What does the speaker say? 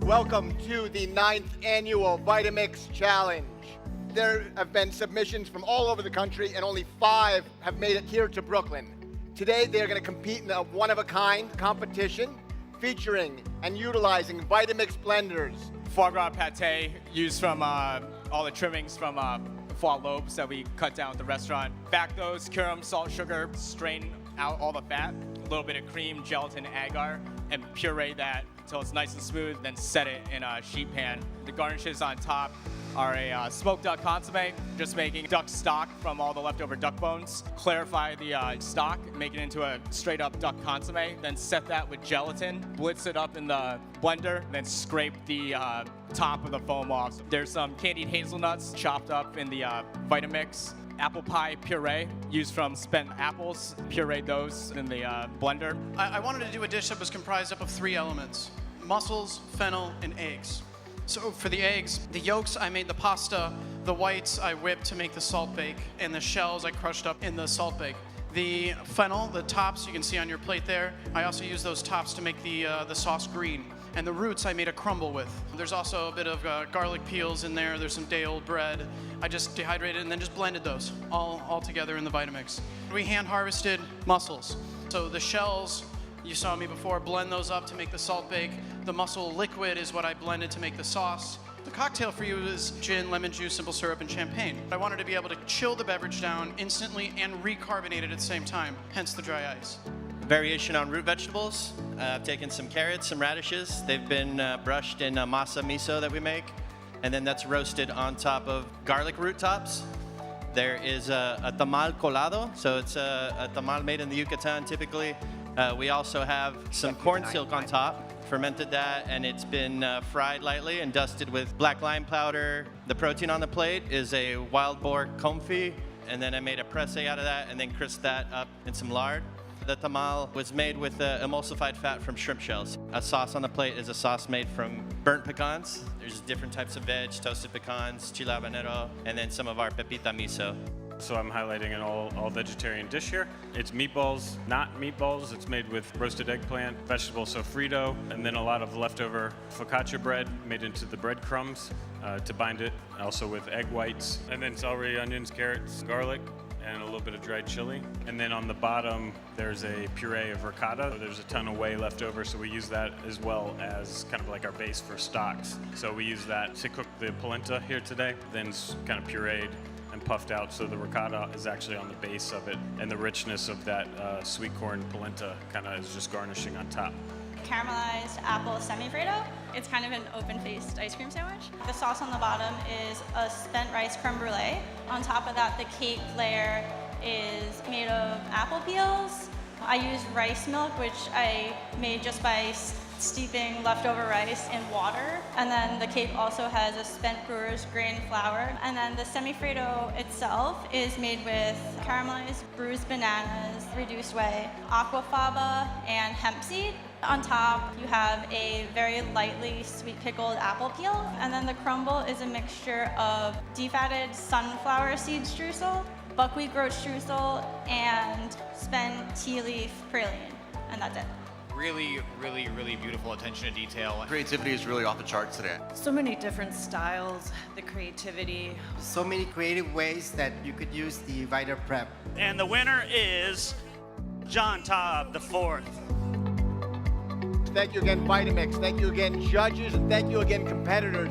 Welcome to the 9th annual Vitamix Challenge. There have been submissions from all over the country and only 5 have made it here to Brooklyn. Today they are going to compete in a one-of-a-kind competition featuring and utilizing Vitamix blenders. Foie gras pate used from all the trimmings from foie lobes that we cut down at the restaurant. Back those, cure them, salt, sugar, strain out all the fat, a little bit of cream, gelatin, agar, and puree that until it's nice and smooth, then set it in a sheet pan. The garnishes on top are a smoked duck consomme, just making duck stock from all the leftover duck bones. Clarify the stock, make it into a straight up duck consomme, then set that with gelatin, blitz it up in the blender, then scrape the top of the foam off. There's some candied hazelnuts chopped up in the Vitamix. Apple pie puree used from spent apples, pureed those in the blender. I wanted to do a dish that was comprised up of 3 elements: mussels, fennel, and eggs. So for the eggs, the yolks I made the pasta, the whites I whipped to make the salt bake, and the shells I crushed up in the salt bake. The fennel, the tops you can see on your plate there, I also used those tops to make the sauce green. And the roots I made a crumble with. There's also a bit of garlic peels in there. There's some day-old bread. I just dehydrated and then just blended those all together in the Vitamix. We hand harvested mussels. So the shells, you saw me before, blend those up to make the salt bake. The mussel liquid is what I blended to make the sauce. The cocktail for you is gin, lemon juice, simple syrup, and champagne. I wanted to be able to chill the beverage down instantly and recarbonate it at the same time, hence the dry ice. Variation on root vegetables. I've taken some carrots, some radishes. They've been brushed in masa miso that we make, and then that's roasted on top of garlic root tops. There is a tamal colado, so it's a tamal made in the Yucatan typically. We also have some corn silk on top, fermented that, and it's been fried lightly and dusted with black lime powder. The protein on the plate is a wild boar confit, and then I made a presse out of that and then crisped that up in some lard. The tamal was made with emulsified fat from shrimp shells. A sauce on the plate is a sauce made from burnt pecans. There's different types of veg, toasted pecans, chile habanero, and then some of our pepita miso. So I'm highlighting an all vegetarian dish here. It's meatballs, not meatballs. It's made with roasted eggplant, vegetable sofrito, and then a lot of leftover focaccia bread made into the breadcrumbs to bind it, also with egg whites, and then celery, onions, carrots, garlic, and a little bit of dried chili. And then on the bottom, there's a puree of ricotta. There's a ton of whey left over, so we use that as well as kind of like our base for stocks. So we use that to cook the polenta here today, then kind of pureed and puffed out, so the ricotta is actually on the base of it, and the richness of that sweet corn polenta kind of is just garnishing on top. Caramelized apple semi-Frito. It's kind of an open-faced ice cream sandwich. The sauce on the bottom is a spent rice creme brulee. On top of that, the cake layer is made of apple peels. I use rice milk, which I made just by steeping leftover rice in water. And then the cake also has a spent brewer's grain flour. And then the semi-Frito itself is made with caramelized bruised bananas, reduced whey, aquafaba, and hemp seed. On top, you have a very lightly sweet pickled apple peel. And then the crumble is a mixture of defatted sunflower seed streusel, buckwheat groat streusel, and spent tea leaf praline. And that's it. Really, really, really beautiful attention to detail. Creativity is really off the charts today. So many different styles, the creativity. So many creative ways that you could use the Vita Prep. And the winner is John Taub IV. Thank you again, Vitamix. Thank you again, judges, and thank you again, competitors.